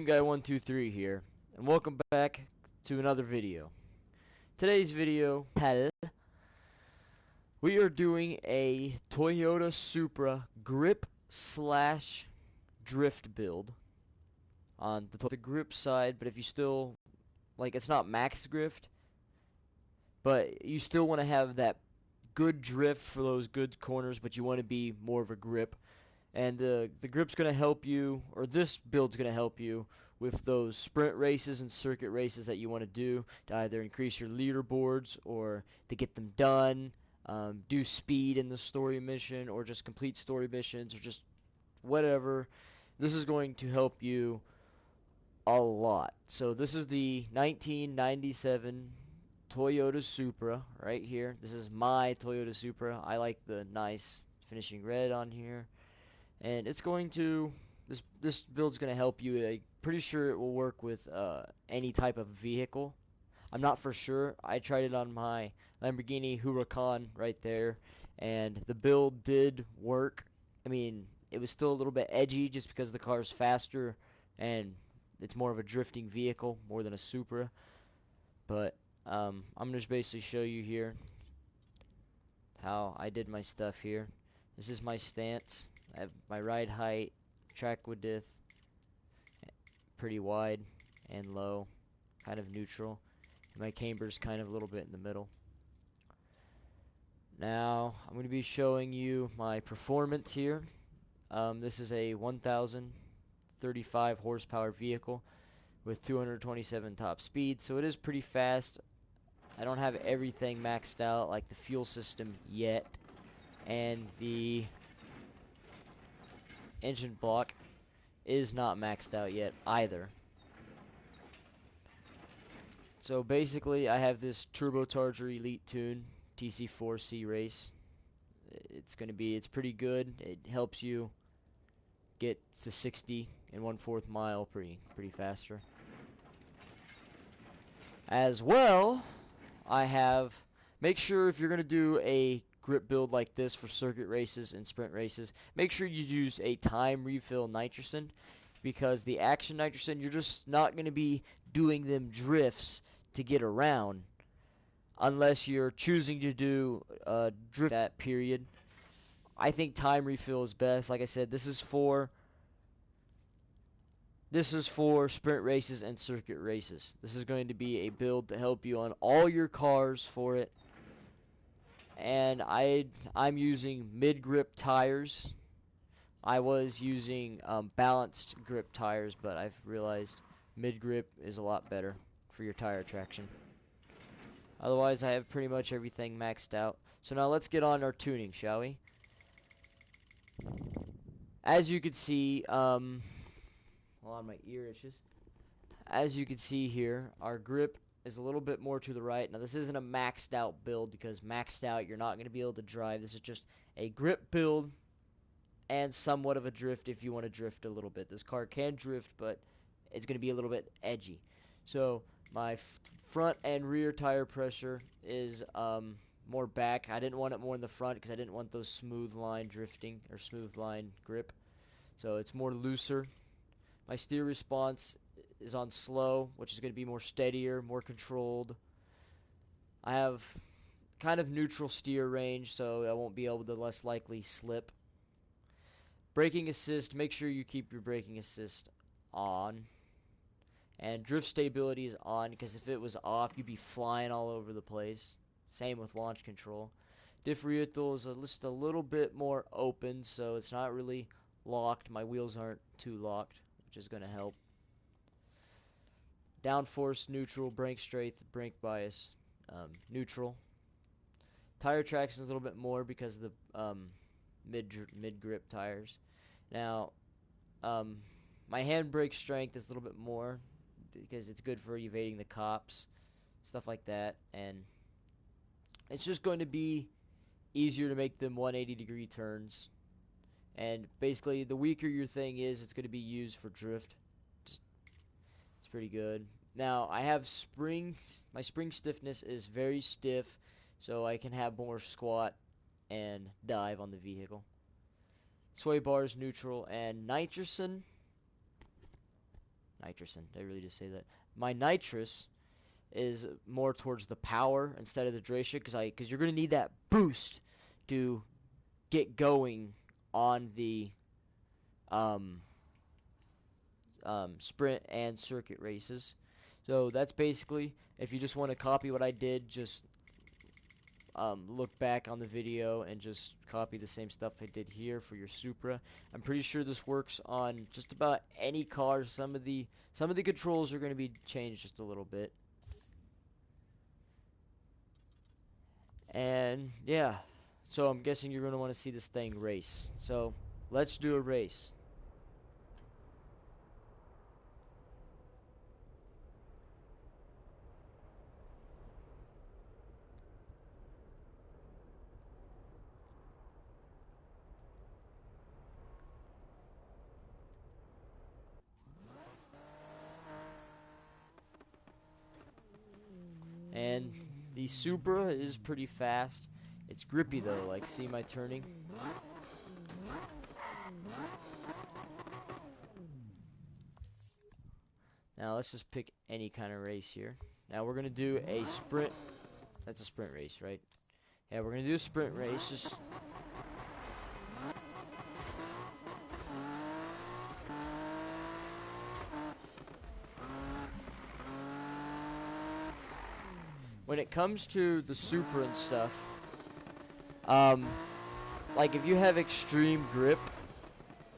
Guy123 here, and welcome back to another video. Today's video, we are doing a Toyota Supra grip slash drift build on the grip side, but if you still, it's not max drift, but you still want to have that good drift for those good corners, but you want to be more of a grip. And the grip's going to help you, or this build's going to help you with those sprint races and circuit races that you want to do to either increase your leaderboards or to get them done, do speed in the story mission, or just complete story missions, or just whatever. This is going to help you a lot. So this is the 1997 Toyota Supra right here. This is my Toyota Supra. I like the nice finishing red on here. And it's going to, this build's going to help you. I'm pretty sure it will work with any type of vehicle. I'm not for sure. I tried it on my Lamborghini Huracan right there, and the build did work. I mean, it was still a little bit edgy just because the car's faster and it's more of a drifting vehicle more than a Supra. But I'm going to just basically show you here how I did my stuff here. This is my stance. I have my ride height, track width, pretty wide and low, kind of neutral. My camber's kind of a little bit in the middle. Now, I'm going to be showing you my performance here. This is a 1,035 horsepower vehicle with 227 top speed, so it is pretty fast. I don't have everything maxed out, like the fuel system yet, and the engine block is not maxed out yet either. So basically I have this turbocharger elite tune TC4C race. It's pretty good. It helps you get to 60 in 1/4 mile pretty faster. As well, I have, make sure if you're going to do a grip build like this for circuit races and sprint races, make sure you use a time refill nitrogen, because the action nitrogen, you're just not going to be doing them drifts to get around unless you're choosing to do drift that period. I think time refill is best. Like I said, this is for sprint races and circuit races. This is going to be a build to help you on all your cars for it. And I'm using mid-grip tires. I was using balanced grip tires, but I've realized mid-grip is a lot better for your tire traction. Otherwise, I have pretty much everything maxed out. So now let's get on our tuning, shall we? As you can see, hold on, my ear itches. As you can see here, our grip is a little bit more to the right. Now this isn't a maxed out build, because maxed out you're not going to be able to drive. This is just a grip build and somewhat of a drift if you want to drift a little bit. This car can drift, but it's going to be a little bit edgy. So my front and rear tire pressure is more back. I didn't want it more in the front because I didn't want those smooth line drifting or smooth line grip. So it's more looser. My steer response is on slow, which is going to be more steadier, more controlled. I have kind of neutral steer range, so I won't be able to less likely slip. Braking assist, make sure you keep your braking assist on. And drift stability is on, because if it was off, you'd be flying all over the place. Same with launch control. Differential is just a little bit more open, so it's not really locked. My wheels aren't too locked, which is going to help. Downforce, neutral. Brake strength, brake bias, neutral. Tire traction is a little bit more because of the mid-grip tires. Now, my handbrake strength is a little bit more because it's good for evading the cops, stuff like that. And it's just going to be easier to make them 180-degree turns. And basically, the weaker your thing is, it's going to be used for drift. It's pretty good. Now, I have springs. My spring stiffness is very stiff, so I can have more squat and dive on the vehicle. Sway bars neutral, and nitrogen nitrosin. Did I really just say that? My nitrous is more towards the power instead of the duration, because you're gonna need that boost to get going on the um, sprint and circuit races. So that's basically, if you just want to copy what I did, just look back on the video and just copy the same stuff I did here for your Supra. I'm pretty sure this works on just about any car. Some of the controls are going to be changed just a little bit. And yeah, so I'm guessing you're going to want to see this thing race. So let's do a race. And the Supra is pretty fast. It's grippy though, like see my turning? Now let's just pick any kind of race here. Now we're gonna do a sprint. That's a sprint race, right? Yeah, we're gonna do a sprint race. Just when it comes to the Supra and stuff, like if you have extreme grip,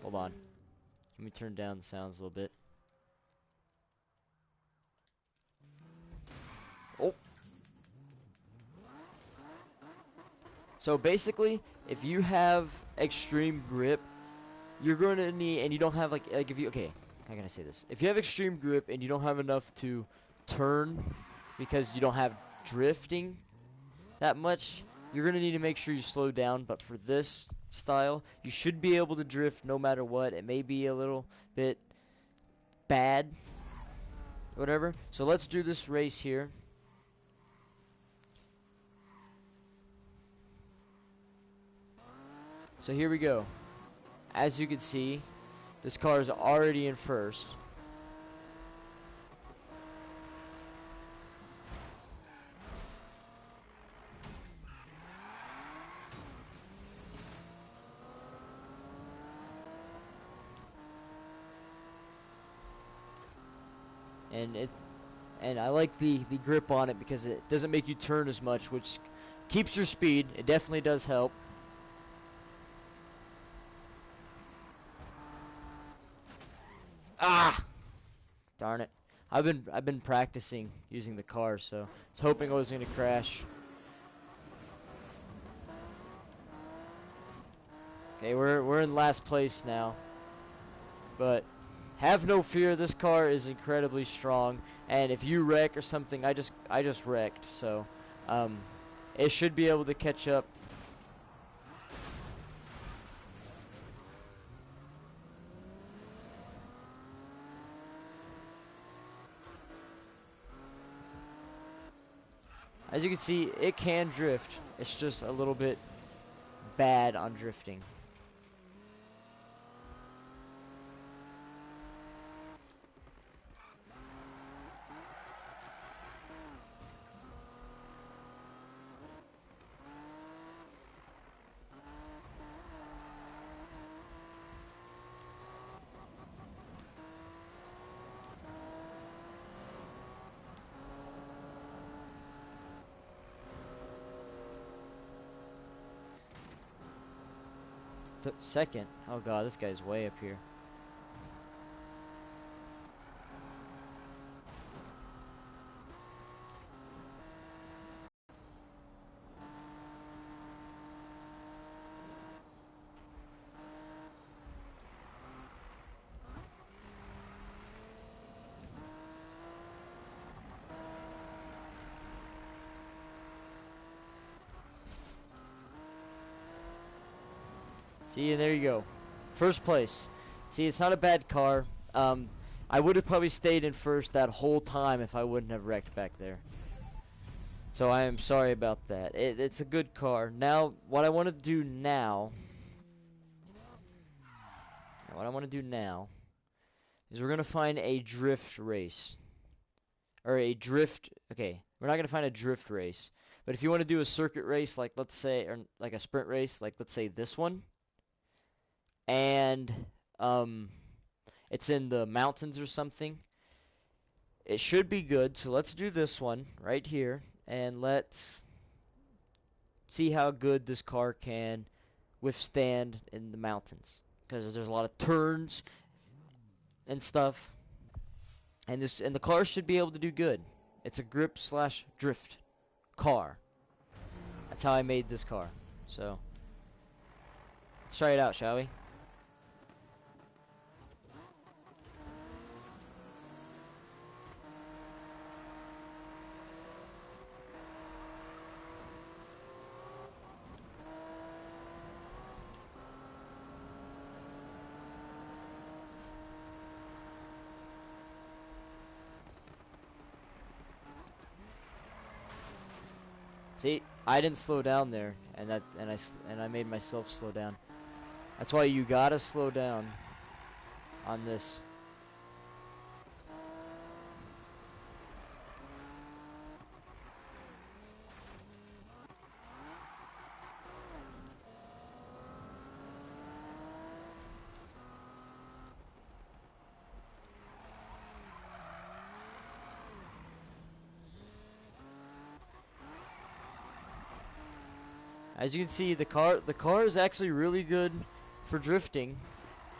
hold on, let me turn down the sounds a little bit. Oh. So basically, if you have extreme grip, you're going to need, and you don't have like if you, okay, how can I say this? If you have extreme grip and you don't have enough to turn because you don't have drifting that much, you're going to need to make sure you slow down. But for this style, you should be able to drift no matter what. It may be a little bit bad, whatever. So let's do this race here. So here we go. As you can see, this car is already in first. And I like the grip on it because it doesn't make you turn as much, which keeps your speed. It definitely does help. Ah! Darn it. I've been practicing using the car, so I was hoping I wasn't gonna crash. Okay, we're in last place now. But have no fear, this car is incredibly strong, and if you wreck or something, I just wrecked, so it should be able to catch up. As you can see, it can drift. It's just a little bit bad on drifting. Second. Oh god, this guy's way up here. See, and there you go. First place. See, it's not a bad car. I would have probably stayed in first that whole time if I wouldn't have wrecked back there. So I am sorry about that. It's a good car. Now, what I want to do now is we're going to find a drift race. Or a drift, okay, we're not going to find a drift race. But if you want to do a circuit race, like let's say, or like a sprint race, like let's say this one, and it's in the mountains or something, it should be good. So let's do this one right here, and let's see how good this car can withstand in the mountains, because there's a lot of turns and stuff, and the car should be able to do good. It's a grip slash drift car. That's how I made this car. So let's try it out, shall we? See, I didn't slow down there, and I made myself slow down. That's why you gotta slow down on this. As you can see, the car is actually really good for drifting,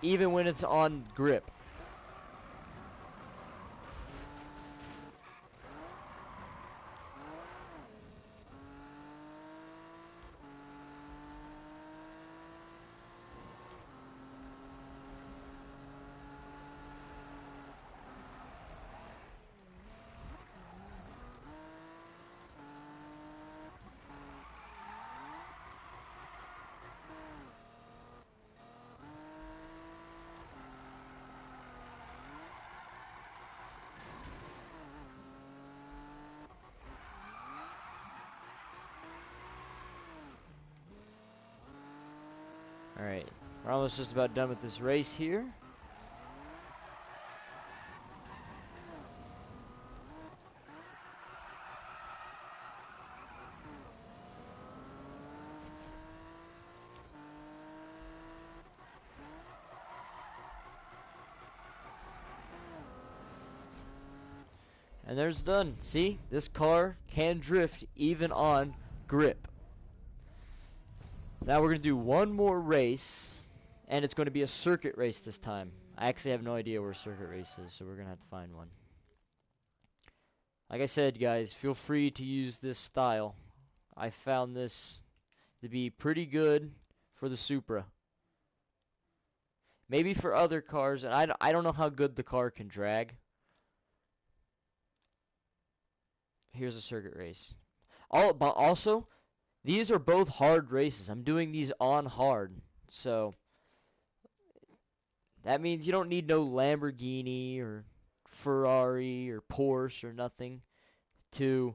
even when it's on grip. Alright, we're almost just about done with this race here. And there's done. See, this car can drift even on grip. Now we're going to do one more race, and it's going to be a circuit race this time. I actually have no idea where a circuit race is, so we're going to have to find one. Like I said, guys, feel free to use this style. I found this to be pretty good for the Supra. Maybe for other cars, and I don't know how good the car can drag. Here's a circuit race. But also, these are both hard races. I'm doing these on hard. So that means you don't need no Lamborghini or Ferrari or Porsche or nothing to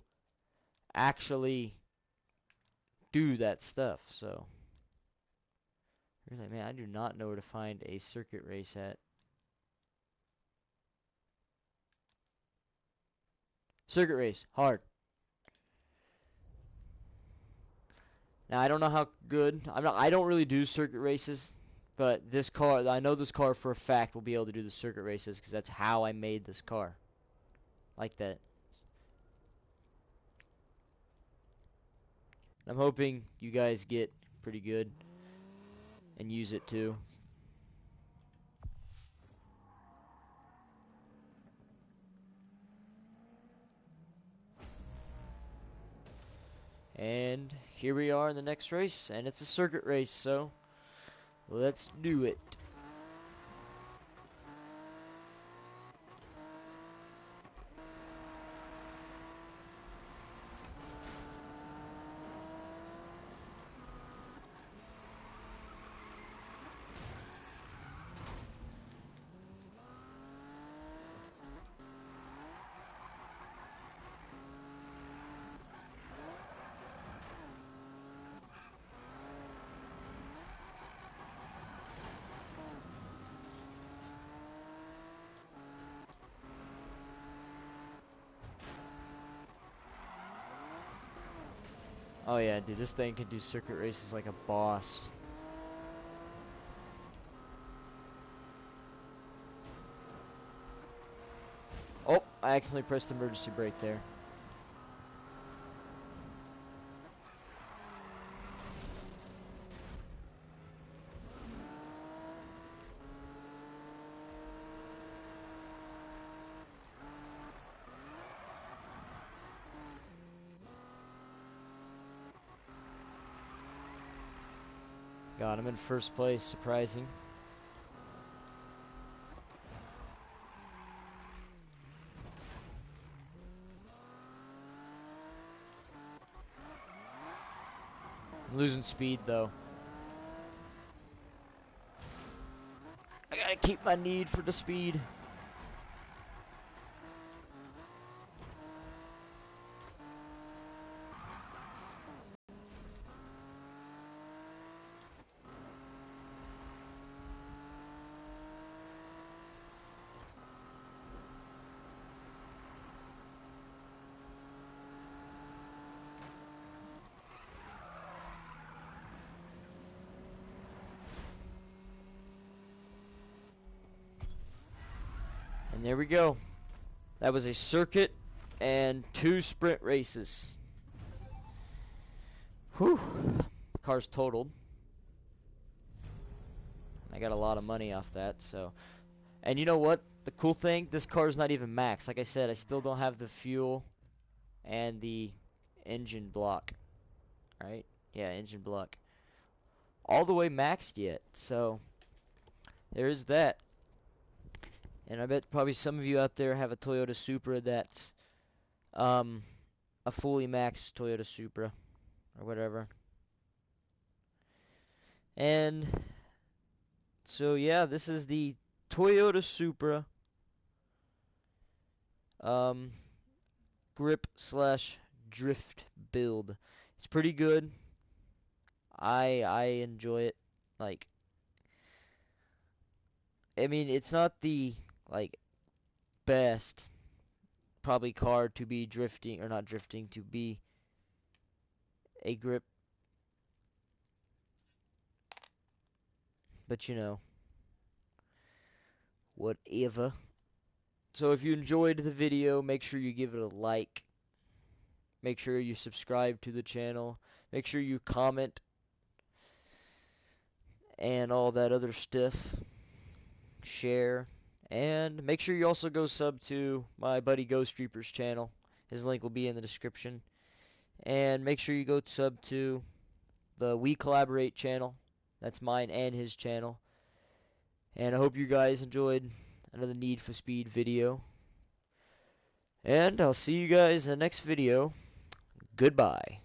actually do that stuff. So really, man, I do not know where to find a circuit race at. Circuit race, hard. Now I don't know how good. I don't really do circuit races, but this car, I know this car for a fact will be able to do the circuit races because that's how I made this car. Like that. I'm hoping you guys get pretty good and use it too. And here we are in the next race, and it's a circuit race, so let's do it. Oh yeah, dude, this thing can do circuit races like a boss. Oh, I accidentally pressed emergency brake there. God, I'm in first place, surprising. I'm losing speed though. I gotta keep my need for the speed. And there we go. That was a circuit and 2 sprint races. Whew. Car's totaled. I got a lot of money off that, so. And you know what? The cool thing, this car's not even max. Like I said, I still don't have the fuel and the engine block. Right? Yeah, engine block. All the way maxed yet. So, there's that. And I bet probably some of you out there have a Toyota Supra that's a fully maxed Toyota Supra or whatever. And so yeah, this is the Toyota Supra grip slash drift build. It's pretty good. I enjoy it. Like, I mean, it's not the like best probably car to be drifting, or not drifting, to be a grip, but you know, whatever. So if you enjoyed the video, make sure you give it a like. Make sure you subscribe to the channel. Make sure you comment and all that other stuff. Share. And make sure you also go sub to my buddy Ghost Reaper's channel. His link will be in the description. And make sure you go sub to the We Collaborate channel. That's mine and his channel. And I hope you guys enjoyed another Need for Speed video. And I'll see you guys in the next video. Goodbye.